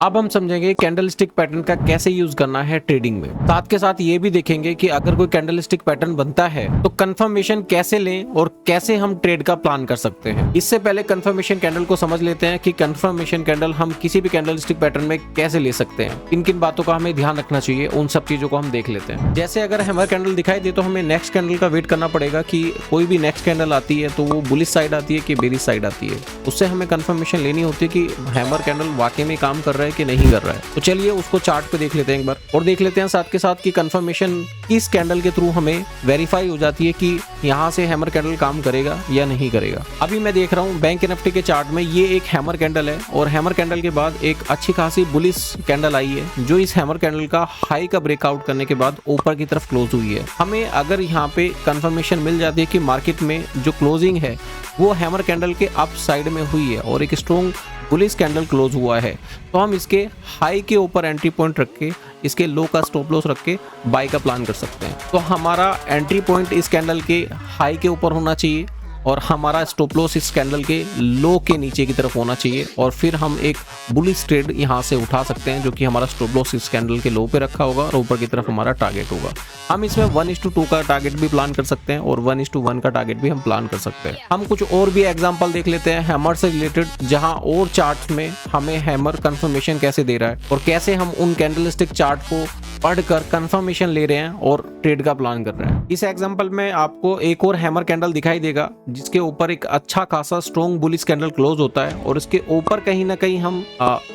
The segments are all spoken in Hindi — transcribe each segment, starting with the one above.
अब हम समझेंगे कैंडलस्टिक पैटर्न का कैसे यूज करना है ट्रेडिंग में। साथ के साथ ये भी देखेंगे कि अगर कोई कैंडलस्टिक पैटर्न बनता है तो कंफर्मेशन कैसे लें और कैसे हम ट्रेड का प्लान कर सकते हैं। इससे पहले कंफर्मेशन कैंडल को समझ लेते हैं कि कंफर्मेशन कैंडल हम किसी भी कैंडलस्टिक पैटर्न में कैसे ले सकते हैं, किन किन बातों का हमें ध्यान रखना चाहिए, उन सब चीजों को हम देख लेते हैं। जैसे अगर हैमर कैंडल दिखाई दे तो हमें नेक्स्ट कैंडल का वेट करना पड़ेगा कि कोई भी नेक्स्ट कैंडल आती है तो वो बुलिश साइड आती है कि बेरिश साइड आती है। उससे हमें कंफर्मेशन लेनी होती है कि हैमर कैंडल वाकई में काम कर रहा है कि नहीं कर रहा है। तो चलिए उसको चार्ट पे देख लेते हैं एक बार, और देख लेते हैं साथ के साथ कि कंफर्मेशन किस कैंडल के थ्रू हमें वेरीफाई हो जाती है कि यहाँ से हैमर कैंडल काम करेगा या नहीं करेगा। अभी मैं देख रहा हूँ बैंक निफ्टी के चार्ट में ये एक हैमर कैंडल है और हैमर कैंडल के बाद एक अच्छी खासी बुलिश कैंडल आई है जो इस हैमर कैंडल का हाई का ब्रेकआउट करने के बाद ऊपर की तरफ क्लोज हुई है। हमें अगर यहाँ पे कंफर्मेशन मिल जाती है कि मार्केट में जो क्लोजिंग है वो हैमर कैंडल के अप साइड में हुई है और एक स्ट्रॉन्ग बुलिश कैंडल क्लोज हुआ है, तो हम इसके हाई के ऊपर एंट्री पॉइंट रख के इसके लो का स्टॉप लॉस रख के बाय का प्लान कर सकते हैं। तो हमारा एंट्री पॉइंट इस कैंडल के हाई के ऊपर होना चाहिए और हमारा स्टॉप लॉस इस कैंडल के लो के नीचे की तरफ होना चाहिए, और फिर हम एक बुलिश ट्रेड यहाँ से उठा सकते हैं जो कि हमारा स्टॉप लॉस इस कैंडल के लो पे रखा होगा और ऊपर की तरफ हमारा टारगेट होगा। हम इसमें 1:2 का टारगेट भी प्लान कर सकते हैं और 1:1 का टारगेट भी हम प्लान कर सकते हैं। हम कुछ और भी एग्जांपल देख लेते हैं हैमर से रिलेटेड, जहां और चार्ट्स में हमें हैमर कंफर्मेशन कैसे दे रहा है और कैसे हम उन कैंडलस्टिक चार्ट को पढ़कर कंफर्मेशन ले रहे हैं और ट्रेड का प्लान कर रहे हैं। इस एग्जांपल में आपको एक और हैमर कैंडल दिखाई देगा जिसके ऊपर एक अच्छा खासा स्ट्रॉन्ग बुलिश कैंडल क्लोज होता है और इसके ऊपर कहीं ना कहीं हम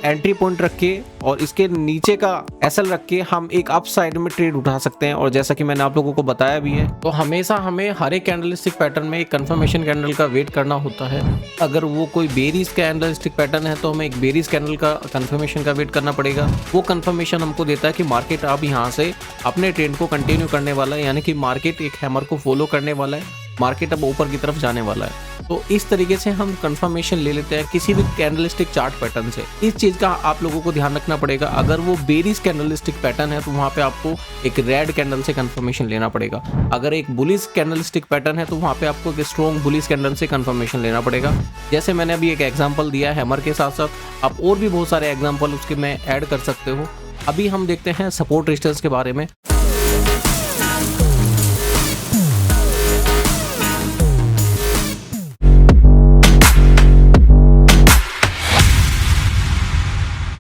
एंट्री पॉइंट रख के और इसके नीचे का एसएल रख के हम एक अप साइड में ट्रेड उठा सकते हैं। और जैसा कि मैंने आप लोगों को बताया भी है, तो हमेशा हमें हर एक कैंडलस्टिक पैटर्न में एक कंफर्मेशन कैंडल का वेट करना होता है। अगर वो कोई बेरिश कैंडलस्टिक पैटर्न है तो हमें एक बेरिश कैंडल का कंफर्मेशन का वेट करना पड़ेगा। वो कंफर्मेशन हमको देता है कि मार्केट अब यहाँ से अपने ट्रेंड को कंटिन्यू करने वाला है, यानी कि मार्केट एक हैमर को फॉलो करने वाला है, मार्केट अब ऊपर की तरफ जाने वाला है। तो इस तरीके से हम कंफर्मेशन ले लेते हैं किसी भी कैंडलस्टिक चार्ट पैटर्न से। इस चीज का आप लोगों को ध्यान रखना पड़ेगा। अगर वो बेरिश कैंडलस्टिक पैटर्न है तो वहां पे आपको एक रेड कैंडल से कंफर्मेशन लेना पड़ेगा। अगर एक बुलिश कैंडलस्टिक पैटर्न है तो वहां पे आपको एक स्ट्रॉन्ग बुलिश कैंडल से कंफर्मेशन लेना पड़ेगा। जैसे मैंने अभी एक एग्जांपल दिया हैमर के साथ साथ आप और भी बहुत सारे एग्जांपल उसके में ऐड कर सकते हो। अभी हम देखते हैं सपोर्ट रेजिस्टेंस के बारे में।